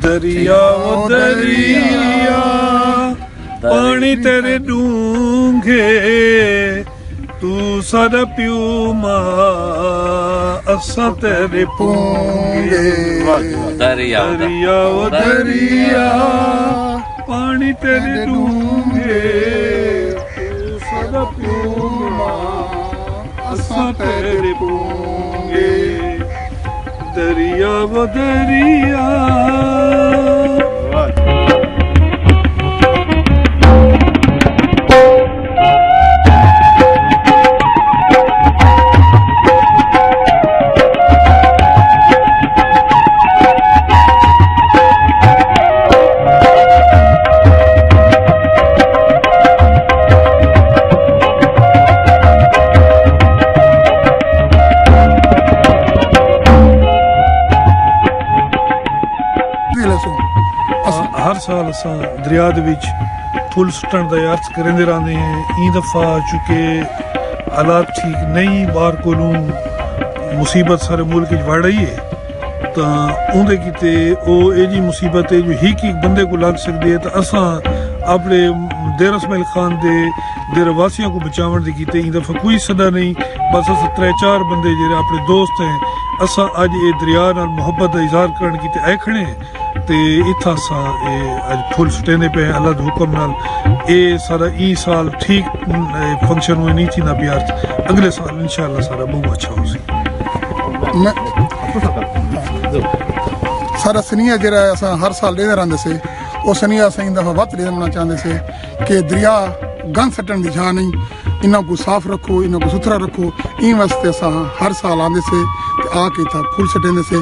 दरिया वो दरिया पानी तेरे डूंघे तू सारा प्यू मां असा तेरे पूंगे दरिया दरिया वो दरिया पानी तेरे डूंघे तू सारा प्यू मां असा तेरे पूंगे दरिया वो दरिया। हर साल अस दरिया फुल सुटन का अर्थ करेंदे रहंदे हैं। ई दफ़ा चूंकि हालात ठीक नहीं बार को मुसीबत सारे मुल्क बढ़ रही है तो उनके किते ओ एजी मुसीबत है जो एक बंदे को लग सकती है तो असा अपने देर इसमाइल खान दे देरवासियों को बचावन दी कीते ई दफ़ा कोई सदा नहीं बस अस 3-4 बंदे जेरे अपने दोस्त हैं असा अज ये दरिया नाल मोहब्बत का इजहार करन कीते आए खड़े हैं ते इत्था सा अज फुल सुटेंदे पे अल्लाह दे हुक्म नाल ए सारा ई साल ठीक फंक्शन हुए नहीं थी ना भी अर्थ अगले साल इंशाअल्लाह सारा बहुत अच्छा हो सी सारा सनिया जरा असा हर साल देते रहंदे से वो सनिया असा इन दफ़ा वत देना चाहते से कि दरिया गंद सटन की जहाँ नहीं इन्हों को साफ रखो इन्हों को सुथरा रखो इन वास्ते असा हर साल आते से आके था फुल सटेंदे से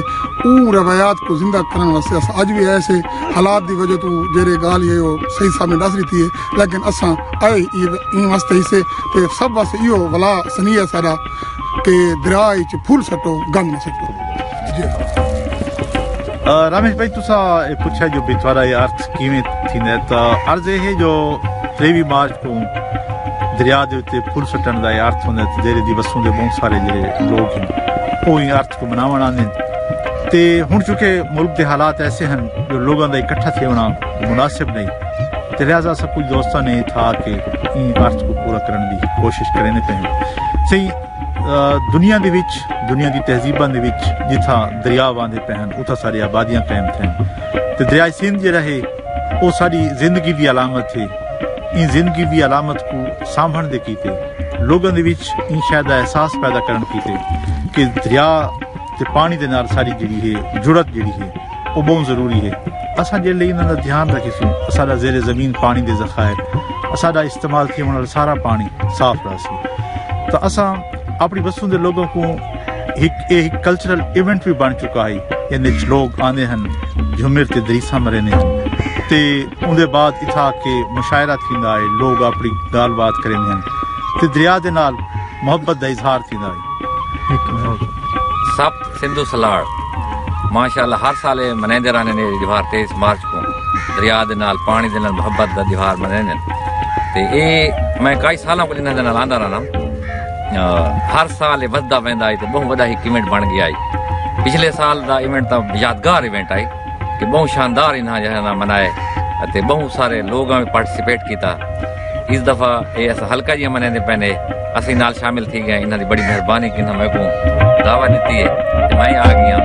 रवायात को जिंदा करने वास्ते अस अज भी ऐसे हालात की वजह तो जेरे गाल ये सही सामने दस रही थी लेकिन असा आए इन वास्ते ही से सब वास्ते यो वला सनिया सारा के दरिया फुल सटो गंद न सटो। रमेश भाई तुसा पूछा जो बितवारा ये अर्थ किवें थींदा तो अर्ज है जो 23 मार्च को दरिया दे उत्ते फुल सटन दा अर्थ होंदा ते जेरे दी वसूं दे बहुत सारे जेरे लोग हैं वो इन अर्थ को मनावण आंदे ते हुण चूंकि मुल्क के हालात ऐसे हैं जो लोगों का इकट्ठा थे होना मुनासिब नहीं तो लिहाजा सब कुछ दोस्तों ने था कि इन अर्थ को पूरा करने की कोशिश करें पे सही दुनिया की तहजीबा जिथा दरिया वांदे पे हैं उथा सारी आबादियां कायम थे तो दरिया सिंध जो रहे वो सारी जिंदगी की अलामत है इन जिंदगी की अलामत को सांभण दे कीते लोगों के इन शायद एहसास पैदा करन कीते कि दरिया ते पानी दे नाल सारी जिहड़ी है जुड़त जिहड़ी है वो बहुत जरूरी है। असां जे लिए इन्हां दा ध्यान रखीसूं असाडा ज़ेरे ज़मीन पानी दे ज़खायर असाडा इस्तेमाल थियण वाला सारा पानी साफ रहसी तो असां अपनी वसूं दे लोगों को एक कल्चरल इवेंट भी बन चुका है यानी लोग आंदे हैं झुमिर ते दरीसा मरेने ते उनके बाद इथा के मुशायरा थींदा है लोग अपनी गाल बात करेंदे हैं ते दरिया दे नाल मोहब्बत दा इजहार थींदा है। सब सिंधु सलाड़ माशाअल्लाह हर साल मनाते रहने ने त्योहार 23 मार्च को दरिया दे नाल पानी दे नाल मोहब्बत दा त्योहार मनाने ते ए मैं कई सालों को इन्हां दे नाल आंदा रहना हर साल वधदा वेंदा है तो बहुत वड्डा एक इवेंट बन गया है। पिछले साल दा इवेंट तो यादगार इवेंट है कि बहुत शानदार इन्हां जो मनाए ते बहुत सारे लोगों में पार्टिसिपेट किया। इस दफ़ा ये अस हल्का जी मनाते पैने असी नाल शामिल थी गए इन्हां दी बड़ी मेहरबानी कि इन्हां मेरे को दावा दी है मैं आ गया।